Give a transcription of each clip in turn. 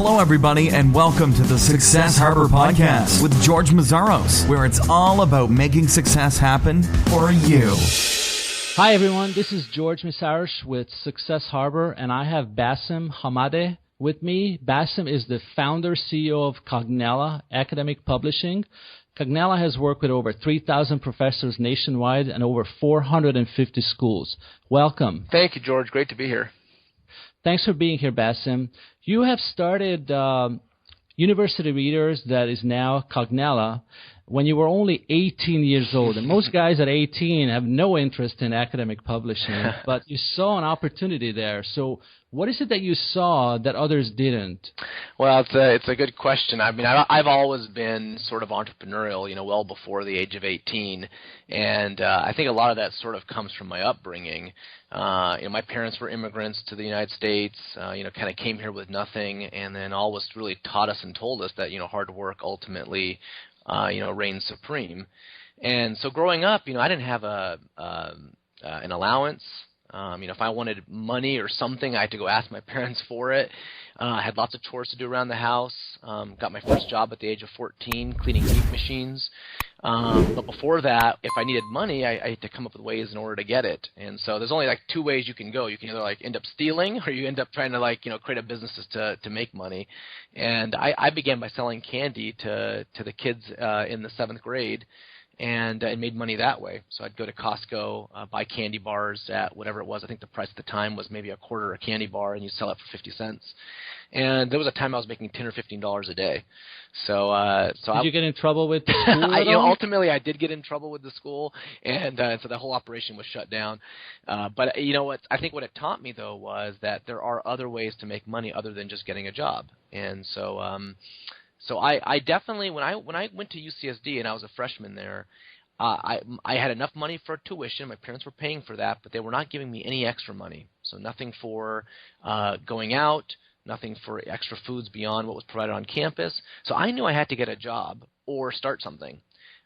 Hello, everybody, and welcome to the Success Harbor Podcast with George Mazzaros, where it's all about making success happen for you. Hi, everyone. This is George Mazzaros with Success Harbor, and I have Bassem Hamadeh with me. Bassem is the founder, CEO of Cognella Academic Publishing. Cognella has worked with over 3,000 professors nationwide and over 450 schools. Welcome. Thank you, George. Great to be here. Thanks for being here, Bassem. You have started University Readers, that is now Cognella, when you were only 18 years old. And most guys at 18 have no interest in academic publishing, but you saw an opportunity there. So what is it that you saw that others didn't? Well, it's a good question. I mean, I've always been sort of entrepreneurial, well before the age of 18, and I think a lot of that sort of comes from my upbringing. My parents were immigrants to the United States, kind of came here with nothing, and then always really taught us and told us that, hard work ultimately, reigns supreme. And so growing up, I didn't have an allowance. If I wanted money or something, I had to go ask my parents for it. I had lots of chores to do around the house. Got my first job at the age of 14, cleaning meat machines. But before that, if I needed money, I had to come up with ways in order to get it. And so there's only two ways you can go. You can either end up stealing, or you end up trying to create a business to make money. And I began by selling candy to the kids in the 7th grade. And made money that way. So I'd go to Costco, buy candy bars at whatever it was. I think the price at the time was maybe $0.25 a candy bar, and you sell it for 50 cents. And there was a time I was making $10 or $15 a day. So did you get in trouble with the school at all? Ultimately, I did get in trouble with the school, and so the whole operation was shut down. But you know what? I think what it taught me, though, was that there are other ways to make money other than just getting a job. And so I definitely, when I went to UCSD and I was a freshman there, I had enough money for tuition. My parents were paying for that, but they were not giving me any extra money. So nothing for going out, nothing for extra foods beyond what was provided on campus. So I knew I had to get a job or start something.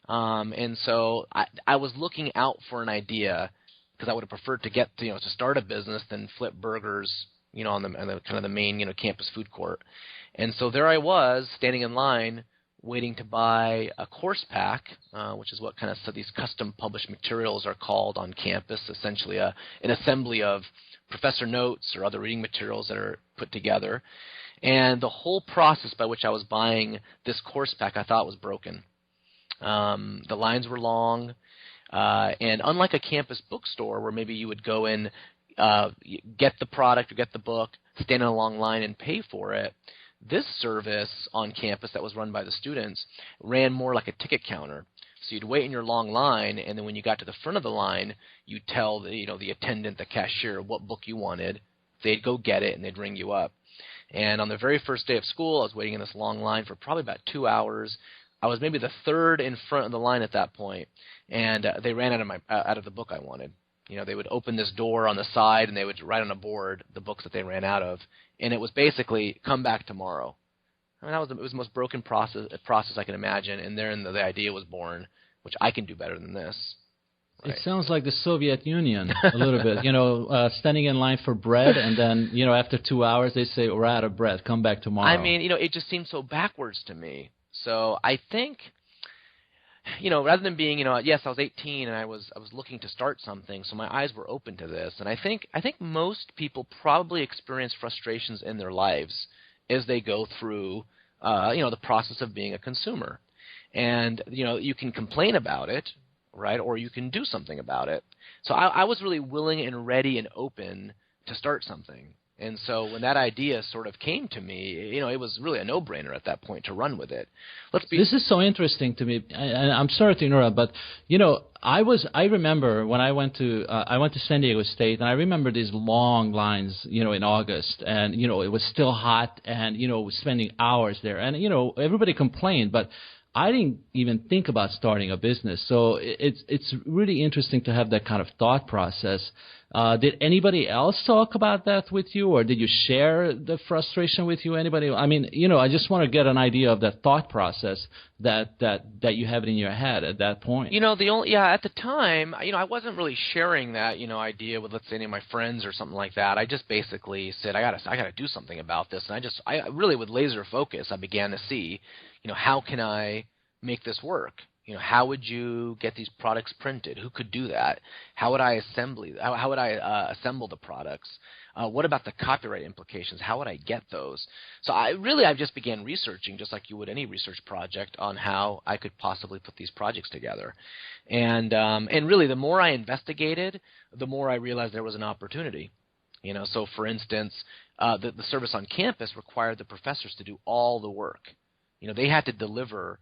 And so I was looking out for an idea, because I would have preferred to start a business than flip burgers, on the kind of the main, campus food court. And so there I was, standing in line, waiting to buy a course pack, which is what kind of these custom published materials are called on campus, essentially an assembly of professor notes or other reading materials that are put together. And the whole process by which I was buying this course pack I thought was broken. The lines were long, and unlike a campus bookstore where maybe you would go in, get the product or get the book, stand in a long line and pay for it, this service on campus that was run by the students ran more like a ticket counter. So you'd wait in your long line, and then when you got to the front of the line, you'd tell the attendant, the cashier, what book you wanted. They'd go get it, and they'd ring you up. And on the very first day of school, I was waiting in this long line for probably about 2 hours. I was maybe the third in front of the line at that point, and they ran out of the book I wanted. They would open this door on the side, and they would write on a board the books that they ran out of. And it was basically, come back tomorrow. I mean, it was the most broken process I can imagine, and therein the idea was born, which I can do better than this. Right. It sounds like the Soviet Union a little bit, standing in line for bread, and then, after 2 hours they say, we're out of bread, come back tomorrow. I mean, it just seemed so backwards to me. So I think, rather than being, yes, I was 18 and I was looking to start something, so my eyes were open to this. And I think most people probably experience frustrations in their lives as they go through, the process of being a consumer. And, you can complain about it, right, or you can do something about it. So I was really willing and ready and open to start something. And so when that idea sort of came to me, it was really a no-brainer at that point to run with it. This is so interesting to me, and I'm sorry to interrupt, but I remember when I went to San Diego State, and I remember these long lines, in August, and it was still hot, and spending hours there, and everybody complained, but I didn't even think about starting a business. So it's really interesting to have that kind of thought process. Did anybody else talk about that with you, or did you share the frustration with you? Anybody? I mean, I just want to get an idea of the thought process that you have in your head at that point. At the time, I wasn't really sharing that, idea with, let's say, any of my friends or something like that. I just basically said, I gotta do something about this, and I really, with laser focus, I began to see, how can I make this work? How would you get these products printed? Who could do that? How would I assemble the products? What about the copyright implications? How would I get those? So I just began researching, just like you would any research project, on how I could possibly put these projects together. And really, the more I investigated, the more I realized there was an opportunity. So for instance, the service on campus required the professors to do all the work. They had to deliver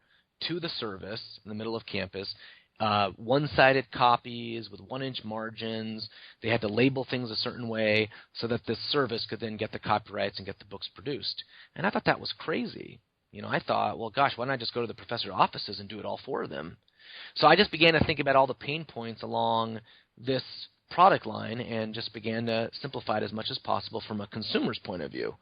to the service in the middle of campus one-sided copies with 1-inch margins. They had to label things a certain way so that this service could then get the copyrights and get the books produced. And I thought that was crazy. I thought, well, gosh, why don't I just go to the professor's offices and do it all for them? So I just began to think about all the pain points along this product line and just began to simplify it as much as possible from a consumer's point of view.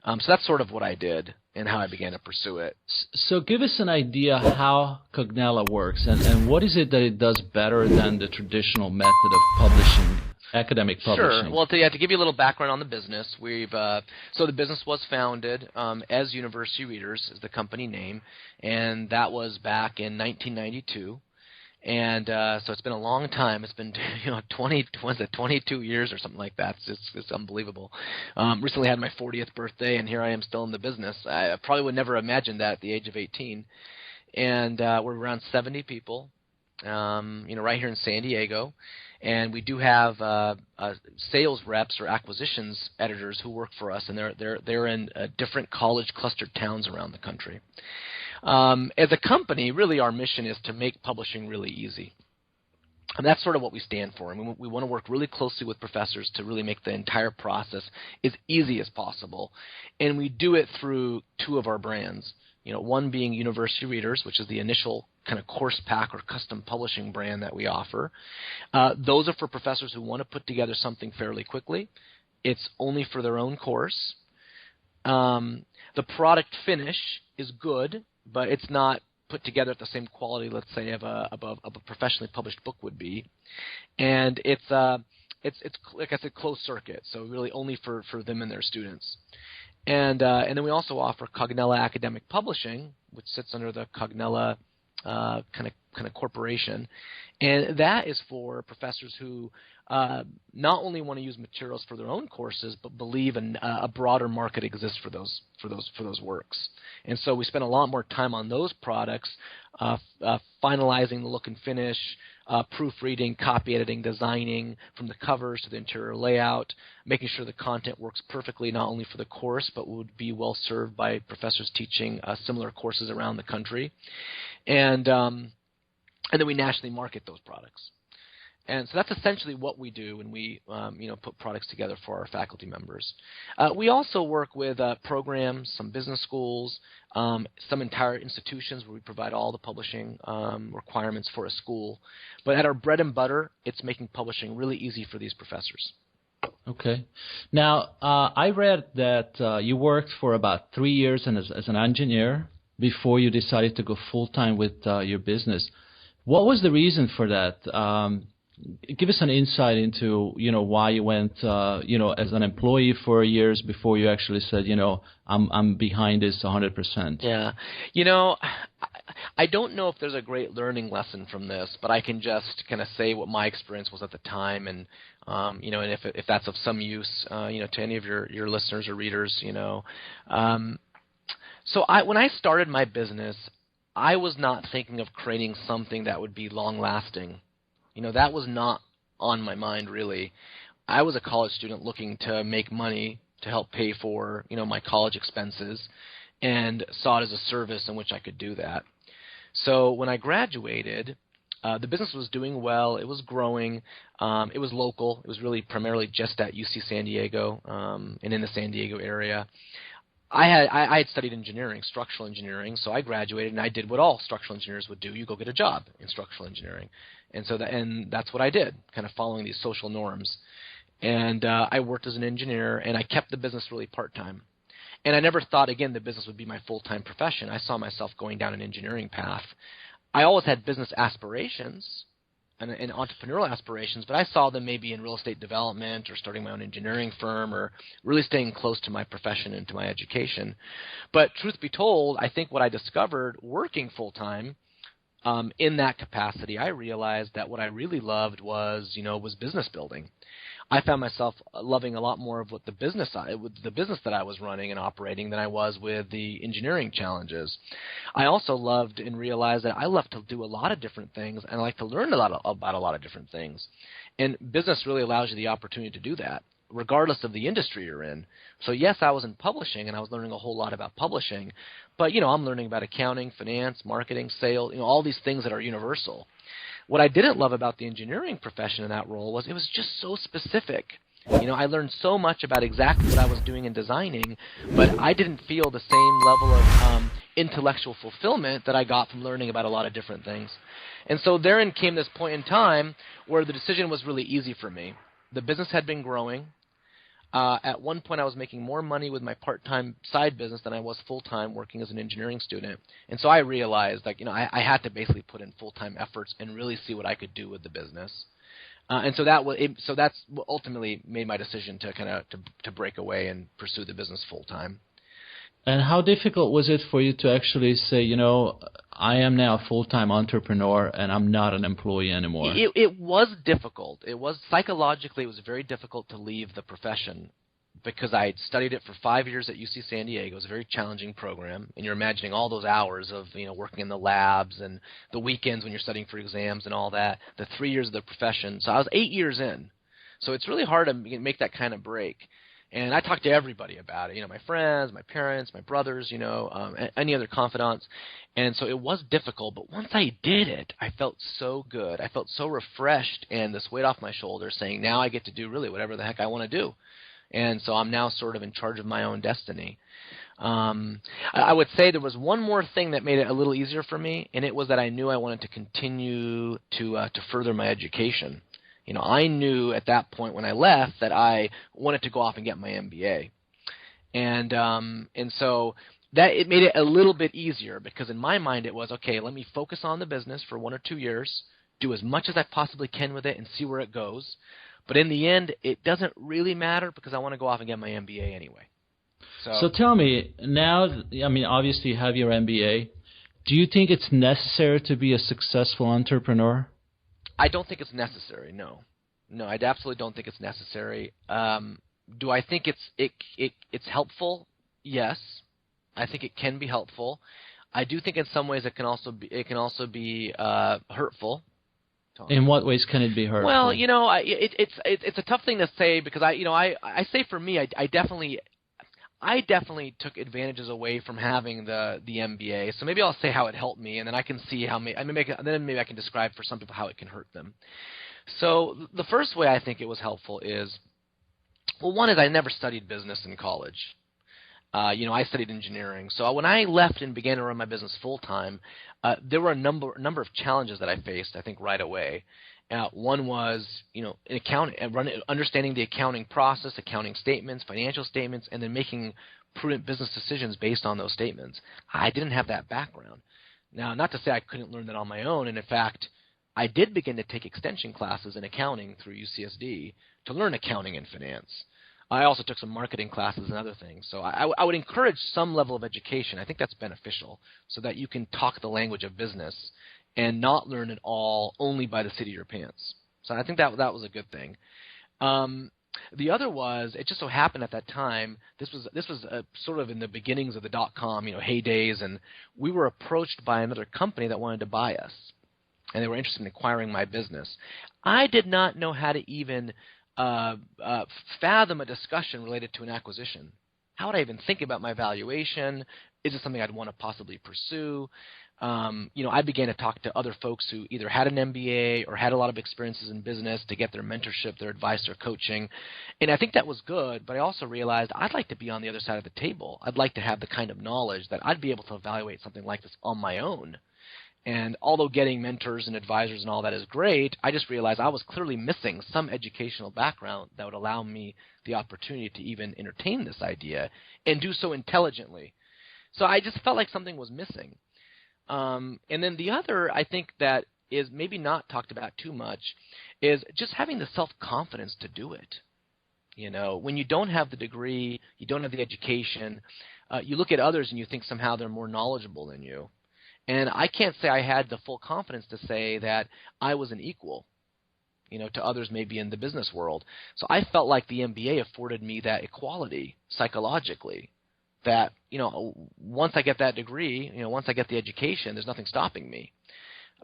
So that's sort of what I did and how I began to pursue it. So give us an idea how Cognella works and what is it that it does better than the traditional method of publishing, academic publishing? Sure. Well, to give you a little background on the business, so the business was founded as University Readers, is the company name, and that was back in 1992. And so it's been a long time. It's been 22 years or something like that. It's unbelievable. Recently had my 40th birthday, and here I am still in the business. I probably would never imagine that at the age of 18. And we're around 70 people, right here in San Diego. And we do have sales reps or acquisitions editors who work for us, and they're in different college clustered towns around the country. As a company, really our mission is to make publishing really easy. And that's sort of what we stand for. I mean, we want to work really closely with professors to really make the entire process as easy as possible. And we do it through two of our brands. One being University Readers, which is the initial kind of course pack or custom publishing brand that we offer. Those are for professors who want to put together something fairly quickly. It's only for their own course. The product finish is good, but it's not put together at the same quality, let's say, of a professionally published book would be. And it's like I said, closed circuit, so really only for them and their students. And then we also offer Cognella Academic Publishing, which sits under the Cognella kind of corporation, and that is for professors who not only want to use materials for their own courses, but believe a broader market exists for those works. And so we spend a lot more time on those products, finalizing the look and finish, proofreading, copy editing, designing from the covers to the interior layout, making sure the content works perfectly not only for the course, but would be well served by professors teaching similar courses around the country. And then we nationally market those products. And so that's essentially what we do when we put products together for our faculty members. We also work with programs, some business schools, some entire institutions where we provide all the publishing requirements for a school. But at our bread and butter, it's making publishing really easy for these professors. Okay. Now, I read that you worked for about 3 years as an engineer before you decided to go full-time with your business. What was the reason for that? Give us an insight into, why you went, as an employee for years before you actually said, I'm behind this 100%. Yeah. I don't know if there's a great learning lesson from this, but I can just kind of say what my experience was at the time, and and if that's of some use, to any of your listeners or readers, So when I started my business, I was not thinking of creating something that would be long-lasting. That was not on my mind, really. I was a college student looking to make money to help pay for, my college expenses, and saw it as a service in which I could do that. So when I graduated, the business was doing well. It was growing. It was local. It was really primarily just at UC San Diego and in the San Diego area. I had studied engineering, structural engineering, so I graduated and I did what all structural engineers would do. You go get a job in structural engineering. And that's what I did, kind of following these social norms. And I worked as an engineer, and I kept the business really part-time. And I never thought, again, the business would be my full-time profession. I saw myself going down an engineering path. I always had business aspirations and entrepreneurial aspirations, but I saw them maybe in real estate development or starting my own engineering firm or really staying close to my profession and to my education. But truth be told, I think what I discovered working full-time in that capacity, I realized that what I really loved was business building. I found myself loving a lot more of the business that I was running and operating than I was with the engineering challenges. I also loved and realized that I love to do a lot of different things, and I like to learn about a lot of different things. And business really allows you the opportunity to do that, regardless of the industry you're in. So yes, I was in publishing, and I was learning a whole lot about publishing, but I'm learning about accounting, finance, marketing, sales, all these things that are universal. What I didn't love about the engineering profession in that role was it was just so specific. I learned so much about exactly what I was doing and designing, but I didn't feel the same level of intellectual fulfillment that I got from learning about a lot of different things. And so therein came this point in time where the decision was really easy for me. The business had been growing. At one point, I was making more money with my part-time side business than I was full-time working as an engineering student. And so I realized, I had to basically put in full-time efforts and really see what I could do with the business. And so that's what ultimately made my decision to break away and pursue the business full-time. And how difficult was it for you to actually say, I am now a full-time entrepreneur and I'm not an employee anymore? It was difficult. It was psychologically, it was very difficult to leave the profession because I had studied it for 5 years at UC San Diego. It was a very challenging program, and you're imagining all those hours of working in the labs and the weekends when you're studying for exams and all that. The 3 years of the profession. So I was 8 years in. So it's really hard to make that kind of break. And I talked to everybody about it, my friends, my parents, my brothers, any other confidants. And so it was difficult, but once I did it, I felt so good. I felt so refreshed and this weight off my shoulders saying now I get to do really whatever the heck I want to do. And so I'm now sort of in charge of my own destiny. I would say there was one more thing that made it a little easier for me, and it was that I knew I wanted to continue to further my education. I knew at that point when I left that I wanted to go off and get my MBA. And so that it made it a little bit easier because in my mind it was, okay, let me focus on the business for 1 or 2 years, do as much as I possibly can with it and see where it goes. But in the end, it doesn't really matter because I want to go off and get my MBA anyway. So tell me, now, obviously you have your MBA. Do you think it's necessary to be a successful entrepreneur? I don't think it's necessary. No, I absolutely don't think it's necessary. Do I think it's helpful? Yes, I think it can be helpful. I do think in some ways it can also be hurtful. In what ways can it be hurtful? Well, it's a tough thing to say because I say for me I definitely took advantages away from having the MBA. So maybe I'll say how it helped me, and then I can see how maybe I can describe for some people how it can hurt them. So the first way I think it was helpful is, well, one is I never studied business in college. I studied engineering. So when I left and began to run my business full time, there were a number of challenges that I faced, I think, right away. One was, understanding the accounting process, accounting statements, financial statements, and then making prudent business decisions based on those statements. I didn't have that background. Now, not to say I couldn't learn that on my own, and in fact, I did begin to take extension classes in accounting through UCSD to learn accounting and finance. I also took some marketing classes and other things. So I would encourage some level of education. I think that's beneficial so that you can talk the language of business and not learn it all only by the seat of your pants. So I think that was a good thing. The other was, it just so happened at that time, this was sort of in the beginnings of the .com, heydays, and we were approached by another company that wanted to buy us, and they were interested in acquiring my business. I did not know how to even fathom a discussion related to an acquisition. How would I even think about my valuation? Is it something I'd want to possibly pursue? I began to talk to other folks who either had an MBA or had a lot of experiences in business to get their mentorship, their advice, their coaching. And I think that was good, but I also realized I'd like to be on the other side of the table. I'd like to have the kind of knowledge that I'd be able to evaluate something like this on my own. And although getting mentors and advisors and all that is great, I just realized I was clearly missing some educational background that would allow me the opportunity to even entertain this idea and do so intelligently. So I just felt like something was missing. And then the other, I think, that is maybe not talked about too much is just having the self-confidence to do it. You know, when you don't have the degree, you don't have the education, you look at others and you think somehow they're more knowledgeable than you. And I can't say I had the full confidence to say that I was an equal, you know, to others maybe in the business world. So I felt like the MBA afforded me that equality psychologically, that, you know, once I get that degree, you know, once I get the education, there's nothing stopping me.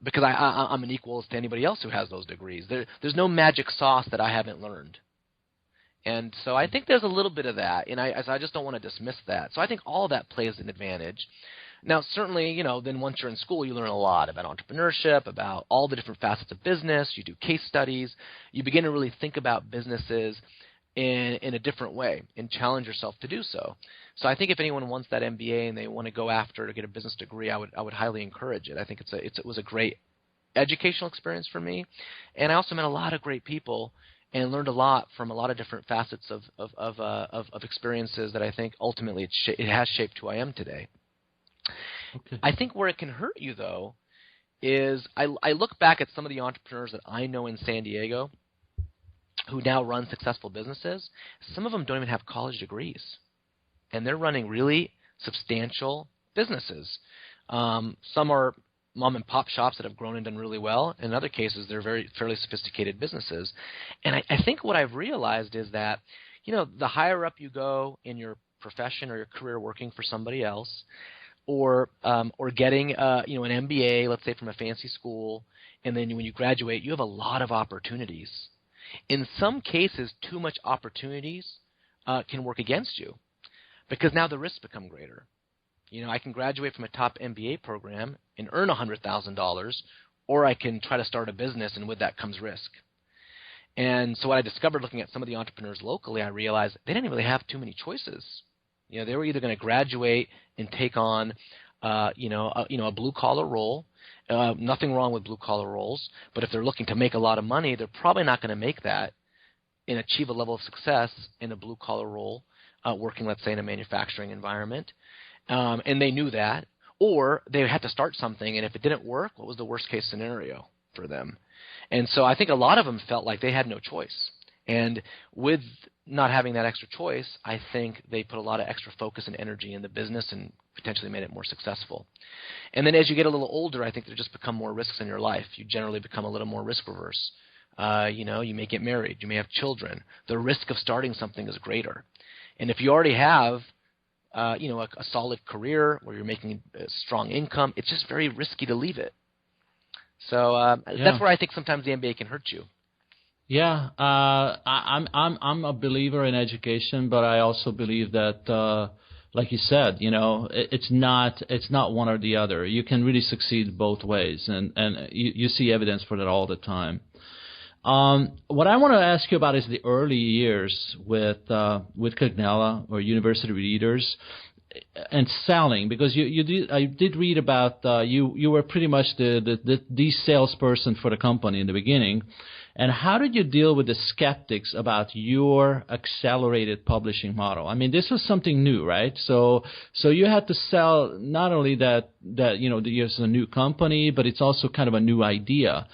Because I'm an equal to anybody else who has those degrees. There's no magic sauce that I haven't learned. And so I think there's a little bit of that, and I just don't want to dismiss that. So I think all of that plays an advantage. Now, certainly, you know, then once you're in school, you learn a lot about entrepreneurship, about all the different facets of business. You do case studies. You begin to really think about businesses in a different way and challenge yourself to do so. So I think if anyone wants that MBA and they want to go after to get a business degree, I would highly encourage it. I think it was a great educational experience for me, and I also met a lot of great people and learned a lot from a lot of different facets of experiences that I think ultimately it has shaped who I am today. Okay. I think where it can hurt you, though, is I look back at some of the entrepreneurs that I know in San Diego who now run successful businesses. Some of them don't even have college degrees, and they're running really substantial businesses. Some are mom and pop shops that have grown and done really well. In other cases, they're fairly sophisticated businesses. And I think what I've realized is that, you know, the higher up you go in your profession or your career working for somebody else, or getting you know, an MBA, let's say from a fancy school, and then when you graduate, you have a lot of opportunities. In some cases, too much opportunities can work against you because now the risks become greater. You know, I can graduate from a top MBA program and earn $100,000, or I can try to start a business, and with that comes risk. And so what I discovered looking at some of the entrepreneurs locally, I realized they didn't really have too many choices. You know, they were either going to graduate and take on, a blue-collar role. Nothing wrong with blue-collar roles, but if they're looking to make a lot of money, they're probably not going to make that and achieve a level of success in a blue-collar role, working, let's say, in a manufacturing environment. And they knew that. Or they had to start something, and if it didn't work, what was the worst-case scenario for them? And so I think a lot of them felt like they had no choice. And with not having that extra choice, I think they put a lot of extra focus and energy in the business and potentially made it more successful. And then as you get a little older, I think there just become more risks in your life. You generally become a little more risk-averse. You may get married. You may have children. The risk of starting something is greater. And if you already have a solid career where you're making a strong income, it's just very risky to leave it. So that's where I think sometimes the MBA can hurt you. Yeah, I'm a believer in education, but I also believe that, like you said, you know, it's not one or the other. You can really succeed both ways, and you see evidence for that all the time. What I want to ask you about is the early years with Cognella or University Leaders and selling, because I did read about you were pretty much the salesperson for the company in the beginning. And how did you deal with the skeptics about your accelerated publishing model? I mean, this was something new, right? So you had to sell not only that you know, there's a new company, but it's also kind of a new idea.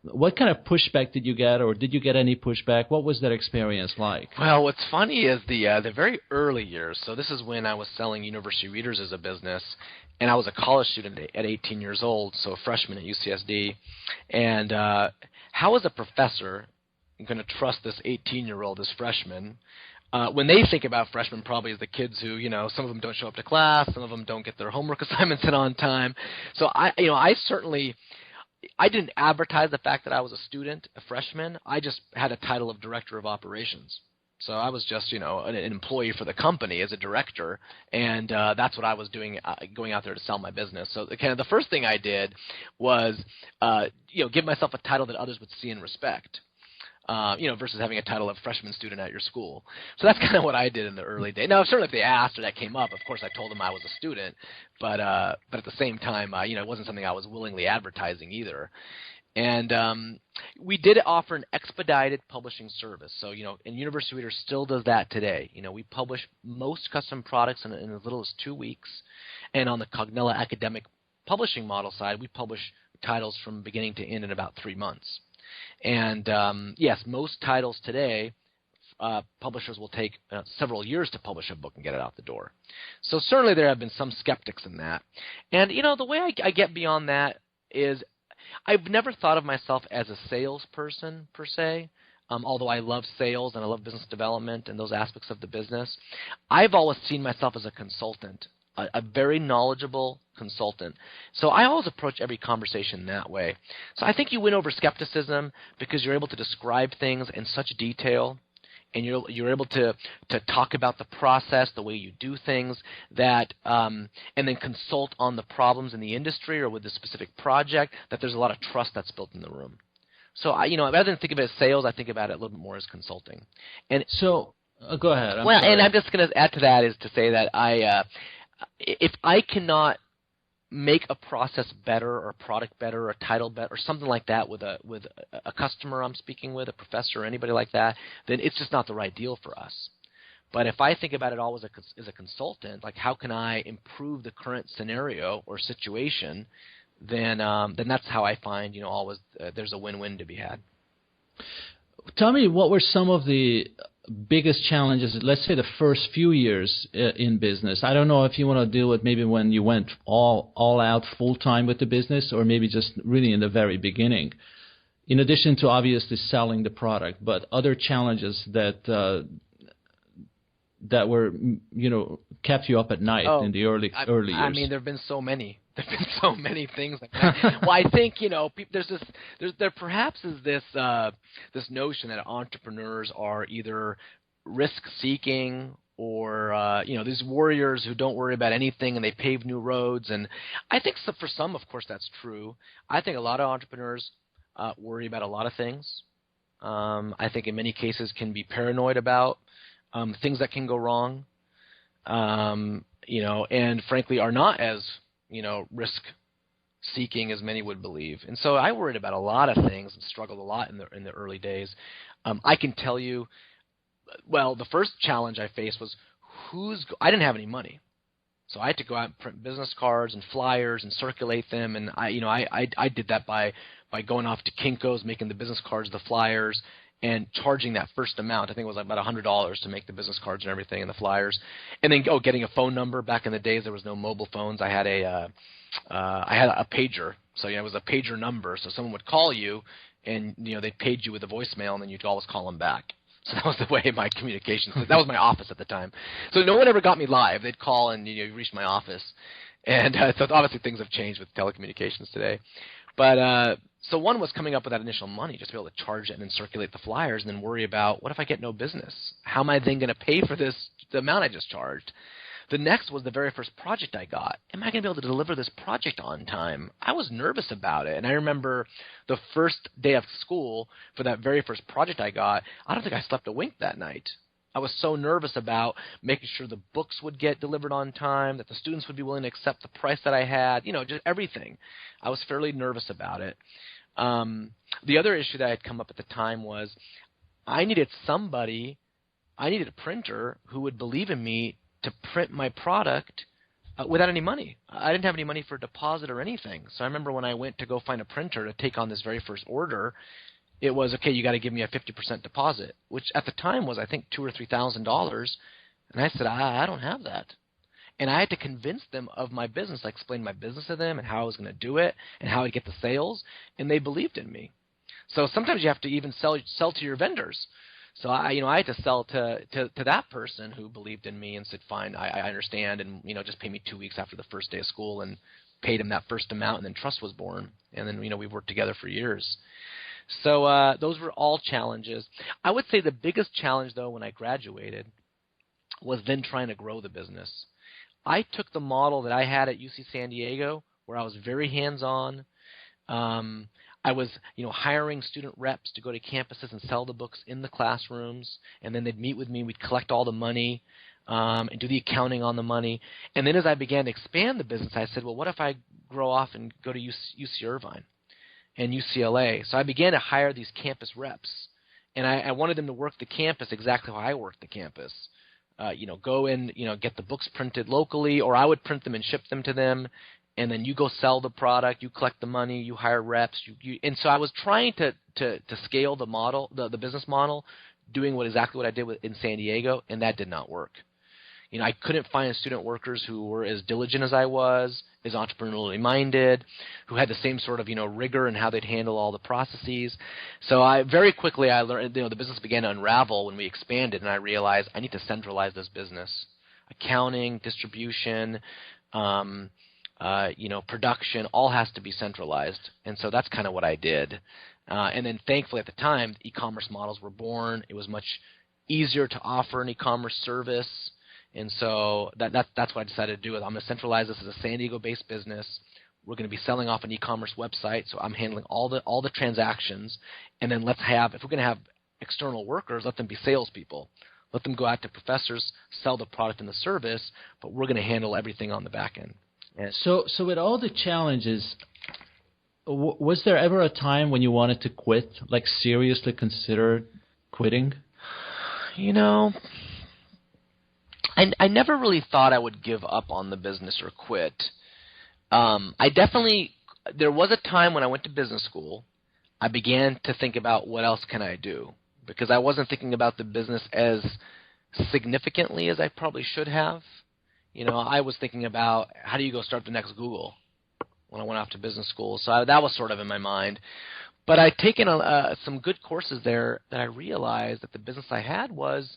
What kind of pushback did you get, or did you get any pushback? What was that experience like? Well, what's funny is the very early years. So this is when I was selling University Readers as a business, and I was a college student at 18 years old, so a freshman at UCSD. And how is a professor going to trust this 18-year-old as freshman? When they think about freshmen, probably as the kids who, you know, some of them don't show up to class, some of them don't get their homework assignments in on time. So I didn't advertise the fact that I was a student, a freshman. I just had a title of director of operations. So I was just, you know, an employee for the company as a director, and that's what I was doing, going out there to sell my business. So kind of the first thing I did was, give myself a title that others would see and respect. versus having a title of freshman student at your school. So that's kind of what I did in the early days. Now, certainly if they asked or that came up, of course I told them I was a student, but at the same time, it wasn't something I was willingly advertising either. And we did offer an expedited publishing service. So, and University Reader still does that today. We publish most custom products in as little as 2 weeks. And on the Cognella academic publishing model side, we publish titles from beginning to end in about 3 months. And yes, most titles today, publishers will take several years to publish a book and get it out the door. So certainly there have been some skeptics in that. And, the way I get beyond that is I've never thought of myself as a salesperson per se, although I love sales and I love business development and those aspects of the business. I've always seen myself as a consultant, a very knowledgeable consultant. So I always approach every conversation that way. So I think you win over skepticism because you're able to describe things in such detail, and you're able to talk about the process, the way you do things, that and then consult on the problems in the industry or with the specific project, that there's a lot of trust that's built in the room. So rather than think of it as sales, I think about it a little bit more as consulting. And so go ahead. And I'm just going to add to that is to say that if I cannot make a process better or a product better or a title better or something like that with a customer I'm speaking with, a professor or anybody like that, then it's just not the right deal for us. But if I think about it all as a consultant, like how can I improve the current scenario or situation, then that's how I find always there's a win-win to be had. Tell me, what were some of the biggest challenges, let's say the first few years in business? I don't know if you want to deal with maybe when you went all out full-time with the business, or maybe just really in the very beginning, in addition to obviously selling the product, but other challenges that were, kept you up at night in the early years. I mean, there have been so many. There have been so many things like that. Well, I think, there perhaps is this notion that entrepreneurs are either risk-seeking or, these warriors who don't worry about anything and they pave new roads. And I think for some, of course, that's true. I think a lot of entrepreneurs worry about a lot of things. I think in many cases can be paranoid about things that can go wrong, and frankly are not as, risk-seeking as many would believe. And so I worried about a lot of things and struggled a lot in the early days. I can tell you, well, the first challenge I faced was I didn't have any money. So I had to go out and print business cards and flyers and circulate them. And I did that by going off to Kinko's, making the business cards, the flyers, and charging that first amount. I think it was like about $100 to make the business cards and everything and the flyers. And then getting a phone number. Back in the days, there was no mobile phones. I had a pager. So it was a pager number. So someone would call you, and they paid you with a voicemail, and then you'd always call them back. So that was the way my communications. That was my office at the time. So no one ever got me live. They'd call and you reached my office, and so obviously things have changed with telecommunications today. But so one was coming up with that initial money, just to be able to charge it and then circulate the flyers, and then worry about what if I get no business? How am I then going to pay for the amount I just charged? The next was the very first project I got. Am I going to be able to deliver this project on time? I was nervous about it. And I remember the first day of school for that very first project I got, I don't think I slept a wink that night. I was so nervous about making sure the books would get delivered on time, that the students would be willing to accept the price that I had, just everything. I was fairly nervous about it. The other issue that had come up at the time was I needed a printer who would believe in me to print my product without any money. I didn't have any money for a deposit or anything. So I remember when I went to go find a printer to take on this very first order, it was, okay, you got to give me a 50% deposit, which at the time was, I think, $2,000 or $3,000. And I said, I don't have that. And I had to convince them of my business. I explained my business to them and how I was going to do it and how I'd get the sales, and they believed in me. So sometimes you have to even sell to your vendors. So I had to sell to that person who believed in me and said, fine, I understand, and just pay me 2 weeks after the first day of school, and paid him that first amount, and then trust was born. And then we've worked together for years. So those were all challenges. I would say the biggest challenge, though, when I graduated was then trying to grow the business. I took the model that I had at UC San Diego, where I was very hands-on. I was, hiring student reps to go to campuses and sell the books in the classrooms, and then they'd meet with me. We'd collect all the money and do the accounting on the money. And then as I began to expand the business, I said, well, what if I grow off and go to UC Irvine and UCLA? So I began to hire these campus reps, and I wanted them to work the campus exactly how I worked the campus. Go in, get the books printed locally, or I would print them and ship them to them. And then you go sell the product, you collect the money, you hire reps, and so I was trying to scale the model, the business model, doing exactly what I did in San Diego, and that did not work. I couldn't find student workers who were as diligent as I was, as entrepreneurially minded, who had the same sort of rigor in how they'd handle all the processes. So very quickly I learned, the business began to unravel when we expanded, and I realized I need to centralize this business, accounting, distribution. Production, all has to be centralized. And so that's kind of what I did. And then thankfully at the time, e-commerce models were born. It was much easier to offer an e-commerce service. And so that's what I decided to do. I'm going to centralize this as a San Diego-based business. We're going to be selling off an e-commerce website. So I'm handling all the transactions. And then if we're going to have external workers, let them be salespeople. Let them go out to professors, sell the product and the service, but we're going to handle everything on the back end. So with all the challenges, was there ever a time when you wanted to quit, like seriously consider quitting? I never really thought I would give up on the business or quit. There was a time when I went to business school, I began to think about what else can I do, because I wasn't thinking about the business as significantly as I probably should have. I was thinking about how do you go start the next Google when I went off to business school. So that was sort of in my mind. But I'd taken some good courses there that I realized that the business I had was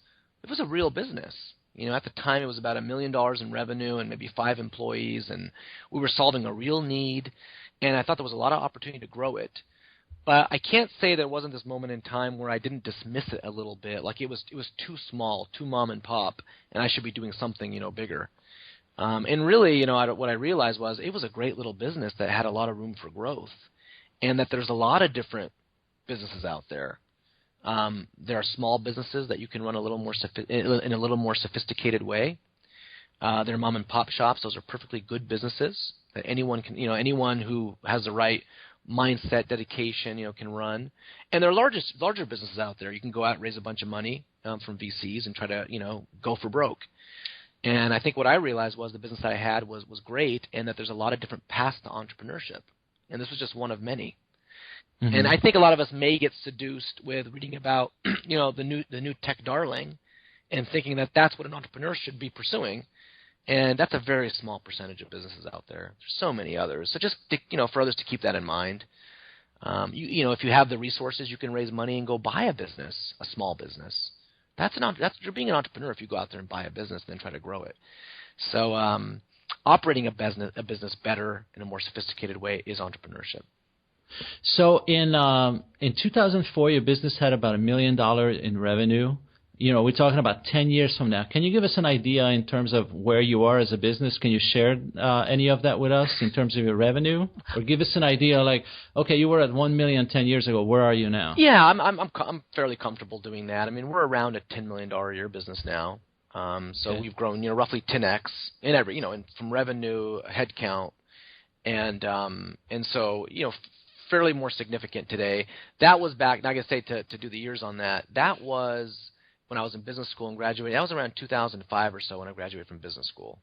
a real business. At the time it was about $1 million in revenue and maybe 5 employees, and we were solving a real need. And I thought there was a lot of opportunity to grow it. But I can't say there wasn't this moment in time where I didn't dismiss it a little bit, like it was too small, too mom and pop, and I should be doing something bigger. And really, what I realized was it was a great little business that had a lot of room for growth, and that there's a lot of different businesses out there. There are small businesses that you can run in a little more sophisticated way. There are mom and pop shops; those are perfectly good businesses that anyone can, anyone who has the right mindset, dedication, can run. And there are larger businesses out there. You can go out and raise a bunch of money from VCs and try to, go for broke. And I think what I realized was the business that I had was great, and that there's a lot of different paths to entrepreneurship. And this was just one of many. Mm-hmm. And I think a lot of us may get seduced with reading about, the new tech darling and thinking that that's what an entrepreneur should be pursuing. And that's a very small percentage of businesses out there. There's so many others. So just, for others to keep that in mind. If you have the resources, you can raise money and go buy a business, a small business. You're being an entrepreneur if you go out there and buy a business and then try to grow it. So operating a business better in a more sophisticated way is entrepreneurship. So in 2004, your business had about $1 million in revenue. We're talking about 10 years from now. Can you give us an idea in terms of where you are as a business? Can you share any of that with us in terms of your revenue? Or give us an idea like, okay, you were at 1 million 10 years ago. Where are you now? Yeah, I'm fairly comfortable doing that. I mean, we're around a $10 million a year business now. So we've grown, roughly 10x in every, from revenue, headcount, and so, fairly more significant today. That was back, like I say, to do the years on that, that was when I was in business school and graduated. That was around 2005 or so when I graduated from business school.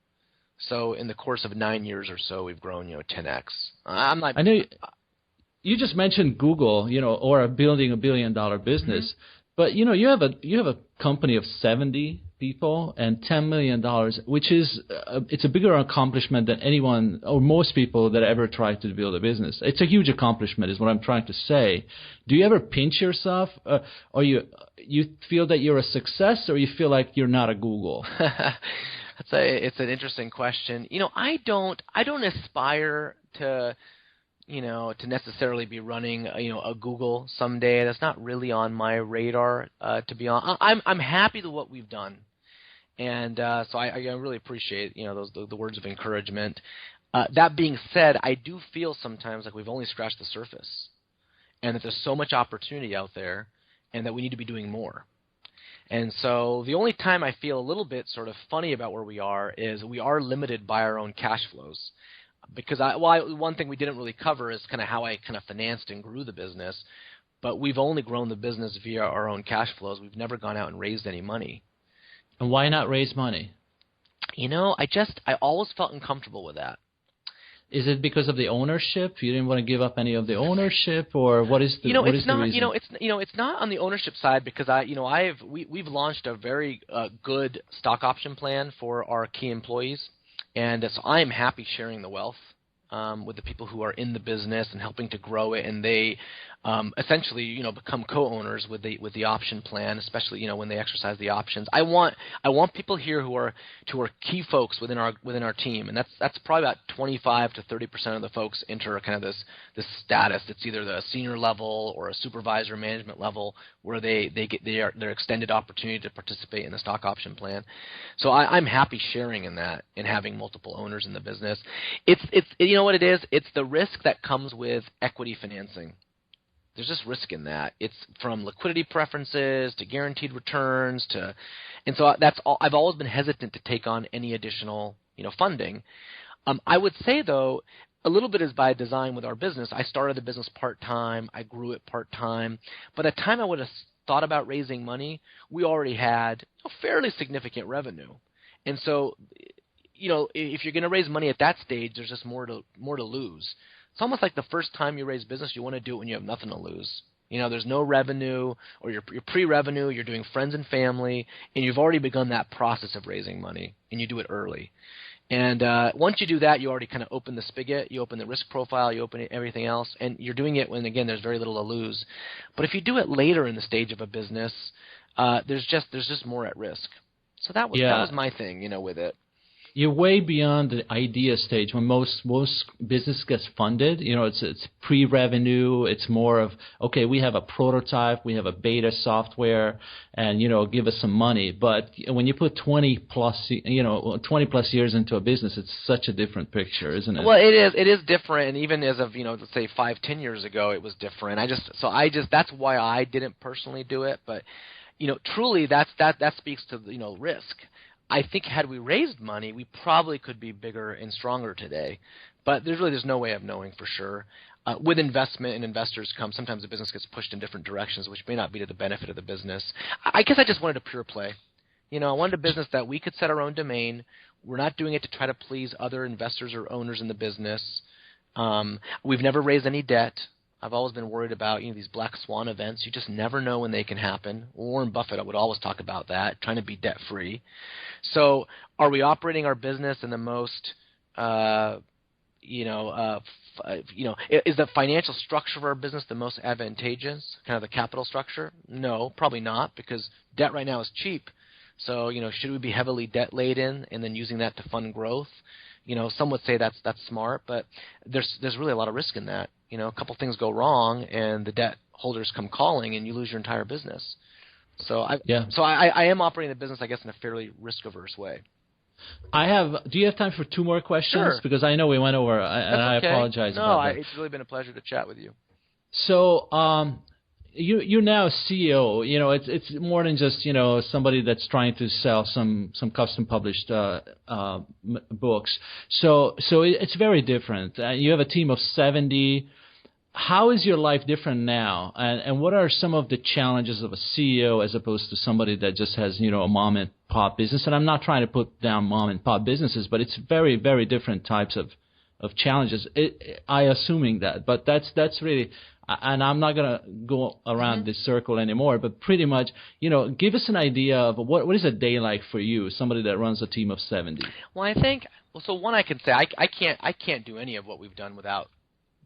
So in the course of 9 years or so, we've grown, 10x. I know you just mentioned Google, or building $1 billion business, mm-hmm. But you have a company of 70 people and $10 million, which is it's a bigger accomplishment than anyone or most people that ever tried to build a business. It's a huge accomplishment, is what I'm trying to say. Do you ever pinch yourself, or you feel that you're a success, or you feel like you're not a Google? It's an interesting question. I don't aspire to necessarily be running a Google someday. That's not really on my radar. To be honest, I'm happy with what we've done. And so I really appreciate the words of encouragement. That being said, I do feel sometimes like we've only scratched the surface. and that there's so much opportunity out there, and that we need to be doing more. And so the only time I feel a little bit sort of funny about where we are is we are limited by our own cash flows. Because one thing we didn't really cover is kind of how I kind of financed and grew the business, but we've only grown the business via our own cash flows. We've never gone out and raised any money. And why not raise money? I always felt uncomfortable with that. Is it because of the ownership? You didn't want to give up any of the ownership, or what is the reason? It's not on the ownership side because we've launched a very good stock option plan for our key employees, and so I am happy sharing the wealth with the people who are in the business and helping to grow it, and they essentially become co-owners with the option plan, especially when they exercise the options. I want people here who are key folks within our team, and that's probably about 25 to 30% of the folks enter kind of this status. It's either the senior level or a supervisor management level where they get their extended opportunity to participate in the stock option plan. So I'm happy sharing in that and having multiple owners in the business. It's what it is. It's the risk that comes with equity financing. There's just risk in that. It's from liquidity preferences to guaranteed returns and so that's all. I've always been hesitant to take on any additional funding. I would say though, a little bit is by design with our business. I started the business part-time. I grew it part-time. By the time I would have thought about raising money, we already had a fairly significant revenue. And so, if you're going to raise money at that stage, there's just more to lose. It's almost like the first time you raise business, you want to do it when you have nothing to lose. There's no revenue, or you're pre-revenue, you're doing friends and family, and you've already begun that process of raising money, and you do it early. And once you do that, you already kind of open the spigot, you open the risk profile, you open everything else, and you're doing it when, again, there's very little to lose. But if you do it later in the stage of a business, there's just more at risk. So that was my thing, with it. You're way beyond the idea stage when most business gets funded. It's pre-revenue. It's more of, okay, we have a prototype, we have a beta software, and give us some money. But when you put 20 plus years into a business, it's such a different picture, isn't it? Well, it is different, and even as of let's say 5-10 years ago, it was different. That's why I didn't personally do it. But truly, that speaks to risk. I think had we raised money, we probably could be bigger and stronger today. But there's no way of knowing for sure. With investment and investors sometimes the business gets pushed in different directions, which may not be to the benefit of the business. I guess I just wanted a pure play. I wanted a business that we could set our own domain. We're not doing it to try to please other investors or owners in the business. We've never raised any debt. I've always been worried about these black swan events. You just never know when they can happen. Warren Buffett would always talk about that, trying to be debt free. So, are we operating our business in the most, is the financial structure of our business the most advantageous? Kind of the capital structure? No, probably not, because debt right now is cheap. So, should we be heavily debt laden and then using that to fund growth? Some would say that's smart, but there's really a lot of risk in that. A couple things go wrong, and the debt holders come calling, and you lose your entire business. So I am operating the business, I guess, in a fairly risk-averse way. Do you have time for 2 more questions? Sure. Because I know we went over, and That's okay. I apologize about that. It's really been a pleasure to chat with you. So, you're now a CEO. It's more than just somebody that's trying to sell some custom published books. So it's very different. You have a team of 70. How is your life different now? And what are some of the challenges of a CEO as opposed to somebody that just has a mom and pop business? And I'm not trying to put down mom and pop businesses, but it's very, very different types of challenges. I assuming that, but that's really. And I'm not going to go around this circle anymore, but pretty much, give us an idea of what is a day like for you, somebody that runs a team of 70. Well, I think one I can say I can't do any of what we've done without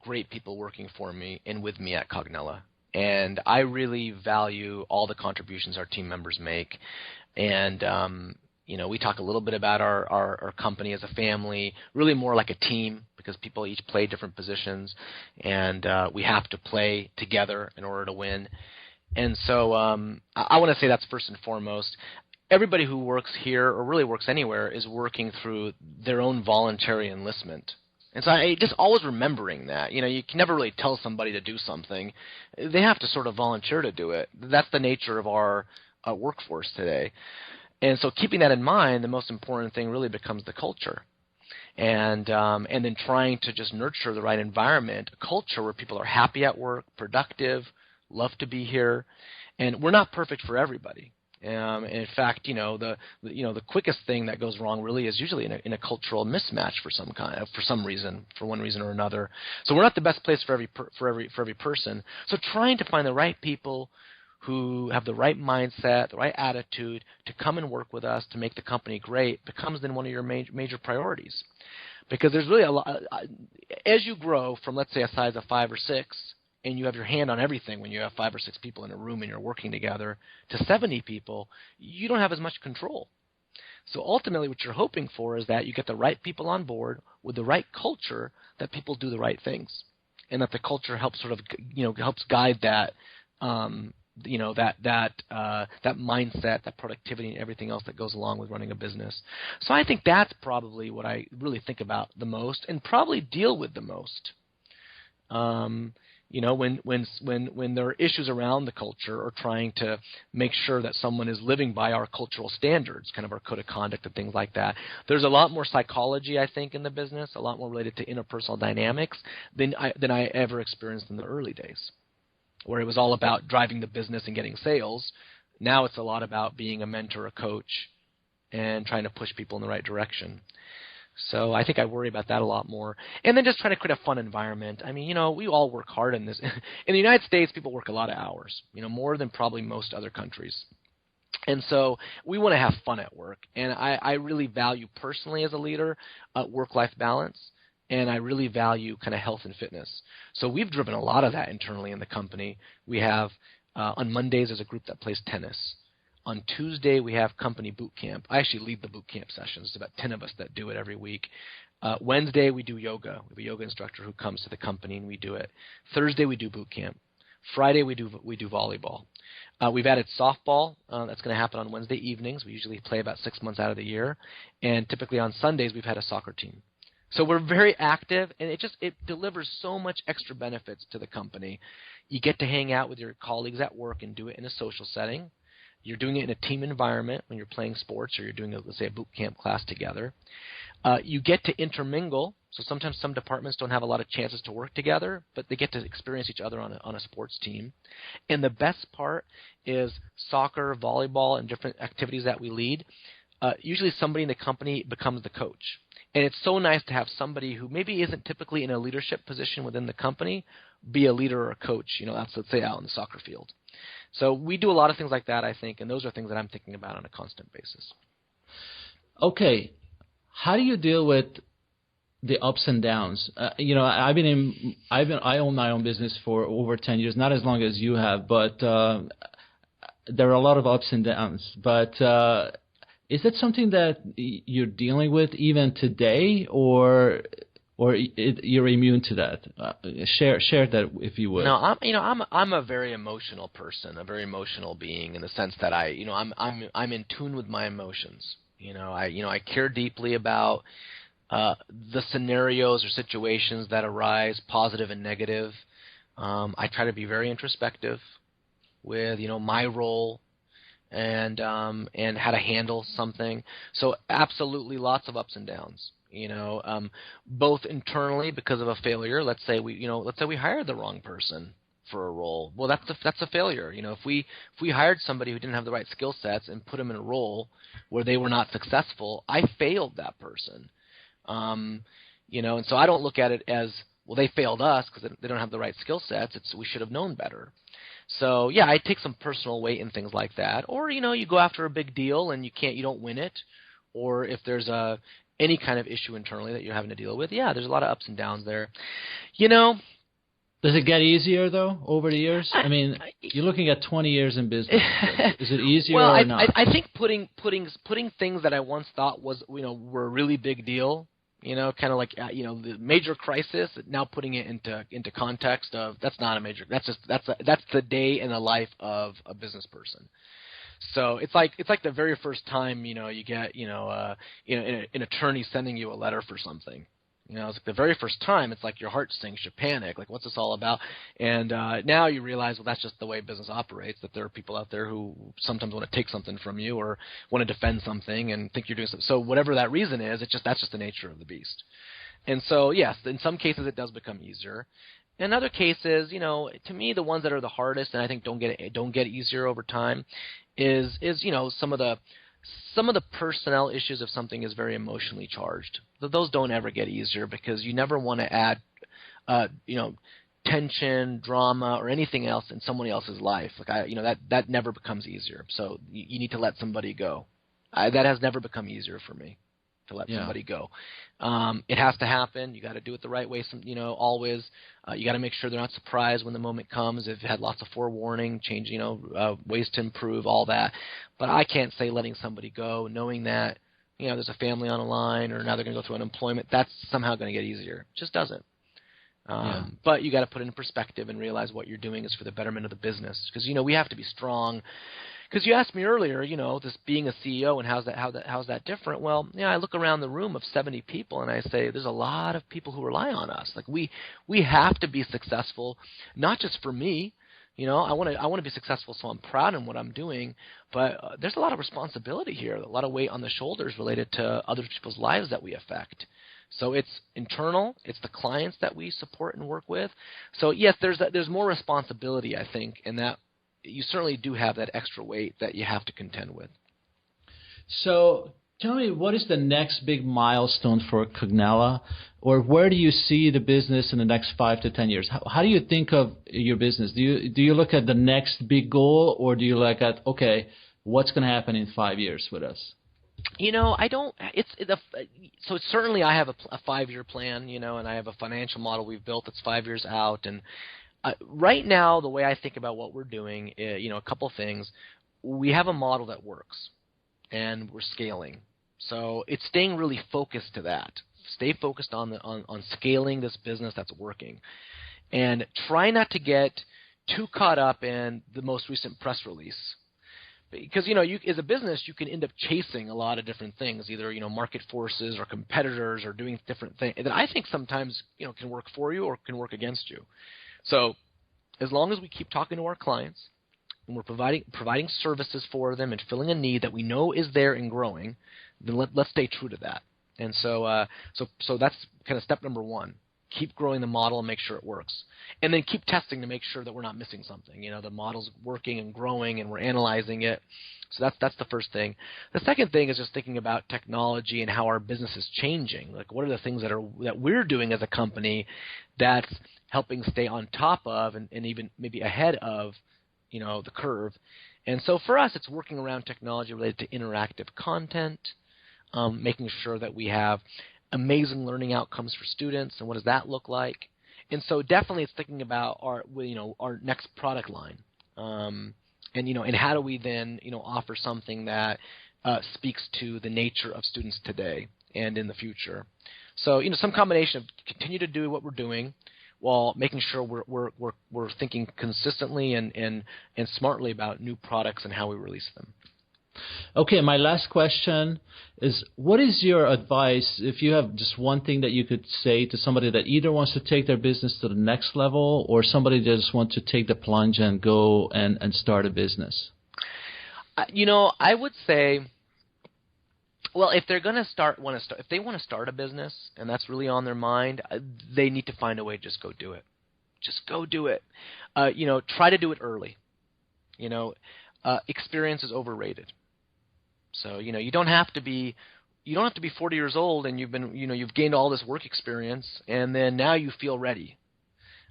great people working for me and with me at Cognella. And I really value all the contributions our team members make. And we talk a little bit about our company as a family, really more like a team, because people each play different positions, and we have to play together in order to win. And so I want to say that's first and foremost. Everybody who works here or really works anywhere is working through their own voluntary enlistment. And so just always remembering that. You can never really tell somebody to do something. They have to sort of volunteer to do it. That's the nature of our workforce today. And so keeping that in mind, the most important thing really becomes the culture. And then trying to just nurture the right environment, a culture where people are happy at work, productive, love to be here. And we're not perfect for everybody. And in fact, the quickest thing that goes wrong really is usually in a cultural mismatch for some reason, for one reason or another. So we're not the best place for every person. So trying to find the right people who have the right mindset, the right attitude to come and work with us to make the company great becomes then one of your major priorities. Because there's really a lot, as you grow from, let's say, a size of 5 or 6, and you have your hand on everything when you have 5 or 6 people in a room and you're working together, to 70 people, you don't have as much control. So ultimately what you're hoping for is that you get the right people on board with the right culture, that people do the right things, and that the culture helps sort of, helps guide that, that mindset, that productivity, and everything else that goes along with running a business. So I think that's probably what I really think about the most and probably deal with the most. When there are issues around the culture or trying to make sure that someone is living by our cultural standards, kind of our code of conduct and things like that, there's a lot more psychology, I think, in the business, a lot more related to interpersonal dynamics than I ever experienced in the early days, where it was all about driving the business and getting sales. Now it's a lot about being a mentor, a coach, and trying to push people in the right direction. So I think I worry about that a lot more. And then just trying to create a fun environment. I mean, we all work hard in this. In the United States, people work a lot of hours, more than probably most other countries. And so we want to have fun at work. And I really value personally as a leader work-life balance. And I really value kind of health and fitness. So we've driven a lot of that internally in the company. We have, on Mondays, there's a group that plays tennis. On Tuesday, we have company boot camp. I actually lead the boot camp sessions. There's about 10 of us that do it every week. Wednesday, we do yoga. We have a yoga instructor who comes to the company, and we do it. Thursday, we do boot camp. Friday, we do volleyball. We've added softball. That's going to happen on Wednesday evenings. We usually play about 6 months out of the year. And typically on Sundays, we've had a soccer team. So we're very active, and it delivers so much extra benefits to the company. You get to hang out with your colleagues at work and do it in a social setting. You're doing it in a team environment when you're playing sports or you're doing, let's say, a boot camp class together. You get to intermingle. So sometimes some departments don't have a lot of chances to work together, but they get to experience each other on a sports team. And the best part is soccer, volleyball, and different activities that we lead. Usually somebody in the company becomes the coach. And it's so nice to have somebody who maybe isn't typically in a leadership position within the company be a leader or a coach, let's say out in the soccer field. So we do a lot of things like that, I think, and those are things that I'm thinking about on a constant basis. Okay. How do you deal with the ups and downs? I own my own business for over 10 years, not as long as you have, but there are a lot of ups and downs. But is it something that you're dealing with even today, or you're immune to that? Share that if you would. No, I'm a very emotional person, a very emotional being in the sense that I'm in tune with my emotions. I care deeply about the scenarios or situations that arise, positive and negative. I try to be very introspective with my role and how to handle something. So absolutely lots of ups and downs. Both internally because of a failure. Let's say we hired the wrong person for a role. Well, that's a failure. If we hired somebody who didn't have the right skill sets and put them in a role where they were not successful, I failed that person. And so I don't look at it as, well, they failed us because they don't have the right skill sets. We should have known better. So yeah, I take some personal weight in things like that. Or you go after a big deal and you don't win it, or if there's any kind of issue internally that you're having to deal with, yeah, there's a lot of ups and downs there. Does it get easier, though, over the years? I mean, you're looking at 20 years in business. Is it easier or not? I think putting things that I once thought were a really big deal, kind of like the major crisis, now putting it into context of that's not a major. That's the day in the life of a business person. So it's like the very first time you get an attorney sending you a letter for something. You know, it's like the very first time, it's like your heart sinks, you panic, like what's this all about? And now you realize, well, that's just the way business operates, that there are people out there who sometimes want to take something from you or want to defend something and think you're doing something. So whatever that reason is, that's just the nature of the beast. And so, yes, in some cases it does become easier. In other cases, you know, to me, the ones that are the hardest and I think don't get easier over time is you know, some of the personnel issues if something is very emotionally charged. Those don't ever get easier because you never want to add, you know, tension, drama, or anything else in somebody else's life. Like that never becomes easier. So you need to let somebody go. That has never become easier for me, to let somebody go. It has to happen. You got to do it the right way. You know, always. You got to make sure they're not surprised when the moment comes. If you had lots of forewarning, change, you know, ways to improve, all that. But I can't say letting somebody go, knowing that, you know, there's a family on the line, or now they're going to go through unemployment. That's somehow going to get easier. It just doesn't. But you got to put it in perspective and realize what you're doing is for the betterment of the business. Because, you know, we have to be strong. Because you asked me earlier, you know, this being a CEO and how's that different? Well, yeah, I look around the room of 70 people and I say there's a lot of people who rely on us. Like we have to be successful, not just for me. You know, I want to be successful, so I'm proud in what I'm doing. But there's a lot of responsibility here, a lot of weight on the shoulders related to other people's lives that we affect. So it's internal. It's the clients that we support and work with. So yes, there's more responsibility, I think, in that. You certainly do have that extra weight that you have to contend with. So tell me, what is the next big milestone for Cognella, or where do you see the business in the next 5 to 10 years? How do you think of your business? Do you look at the next big goal, or do you look at, okay, what's going to happen in 5 years with us? You know, I don't. So certainly I have a 5-year plan, you know, and I have a financial model we've built that's 5 years out, and right now, the way I think about what we're doing, you know, a couple things. We have a model that works, and we're scaling. So it's staying really focused to that. Stay focused on scaling this business that's working, and try not to get too caught up in the most recent press release. Because, you know, as a business, you can end up chasing a lot of different things, either, you know, market forces or competitors or doing different things that I think sometimes, you know, can work for you or can work against you. So as long as we keep talking to our clients and we're providing services for them and filling a need that we know is there and growing, then let's stay true to that. And so that's kind of step number one. Keep growing the model and make sure it works. And then keep testing to make sure that we're not missing something. You know, the model's working and growing and we're analyzing it. So that's the first thing. The second thing is just thinking about technology and how our business is changing. Like, what are the things that we're doing as a company that's helping stay on top of and even maybe ahead of, you know, the curve. And so for us, it's working around technology related to interactive content, making sure that we have amazing learning outcomes for students, and what does that look like? And so definitely it's thinking about our next product line. And, you know, and how do we then, you know, offer something that speaks to the nature of students today and in the future. So, you know, some combination of continue to do what we're doing while making sure we're thinking consistently and smartly about new products and how we release them. Okay, my last question is, what is your advice if you have just one thing that you could say to somebody that either wants to take their business to the next level or somebody that just wants to take the plunge and go and start a business? You know, I would say, well, if they're going to if they want to start a business and that's really on their mind, they need to find a way to just go do it. Just go do it. You know, try to do it early. You know, experience is overrated. So, you know, you don't have to be 40 years old and you've gained all this work experience and then now you feel ready.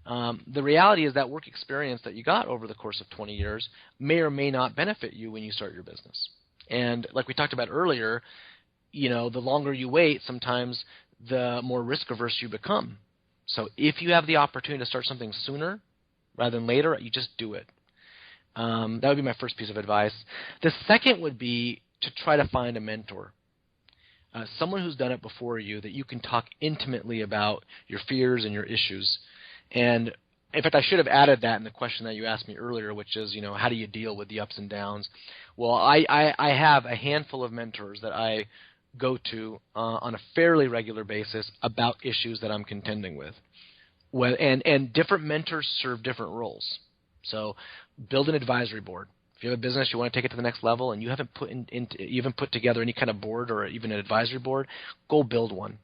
The reality is that work experience that you got over the course of 20 years may or may not benefit you when you start your business. And like we talked about earlier, you know, the longer you wait, sometimes the more risk averse you become. So if you have the opportunity to start something sooner rather than later, you just do it. That would be my first piece of advice. The second would be to try to find a mentor, someone who's done it before you that you can talk intimately about your fears and your issues. And in fact, I should have added that in the question that you asked me earlier, which is, you know, how do you deal with the ups and downs? Well, I have a handful of mentors that I go to on a fairly regular basis about issues that I'm contending with. And different mentors serve different roles. So build an advisory board. If you have a business, you want to take it to the next level, and you haven't put together any kind of board or even an advisory board, go build one.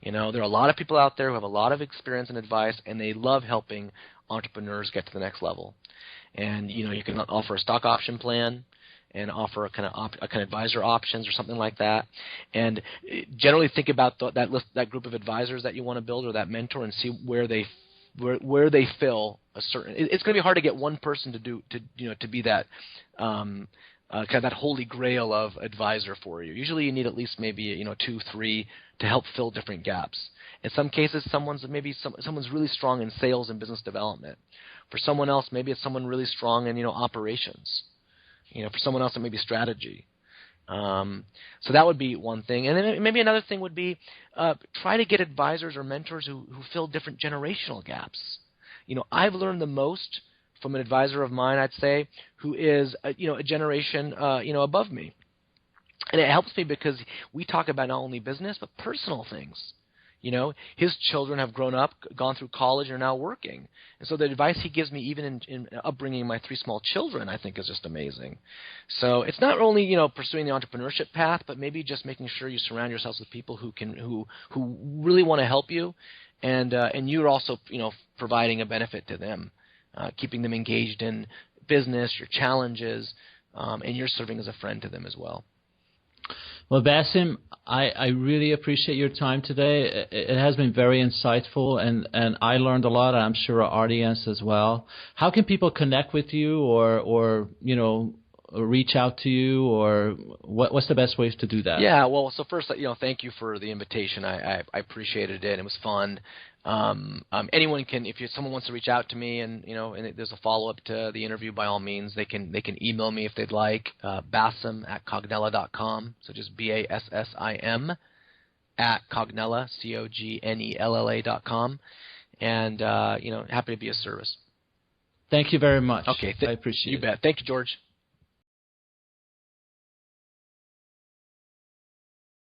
There are a lot of people out there who have a lot of experience and advice, and they love helping entrepreneurs get to the next level. And you can offer a stock option plan and offer a kind of advisor options or something like that. And generally think about that group of advisors that you want to build or that mentor, and see where they fill a certain. It's going to be hard to get one person to be that kind of that holy grail of advisor for you. Usually you need at least maybe 2, 3 to help fill different gaps. In some cases, someone's really strong in sales and business development. For someone else, maybe it's someone really strong in operations. For someone else, it may be strategy. So that would be one thing. And then maybe another thing would be try to get advisors or mentors who fill different generational gaps. I've learned the most from an advisor of mine, I'd say, who is a generation above me. And it helps me because we talk about not only business but personal things. His children have grown up, gone through college, and are now working. And so the advice he gives me, even in upbringing my 3 small children, I think is just amazing. So it's not only pursuing the entrepreneurship path, but maybe just making sure you surround yourselves with people who really want to help you, and you're also providing a benefit to them, keeping them engaged in business, your challenges, and you're serving as a friend to them as well. Well, Basim, I really appreciate your time today. It has been very insightful, and I learned a lot, and I'm sure our audience as well. How can people connect with you or reach out to you, or what's the best ways to do that? Yeah, well, so first, thank you for the invitation. I appreciated it. It was fun. Anyone can, if someone wants to reach out to me and there's a follow-up to the interview, by all means, they can email me if they'd like, Bassim@cognella.com. So just BASSIM @cognella, COGNELLA.com. And, happy to be of service. Thank you very much. Okay. I appreciate it. You bet. Thank you, George.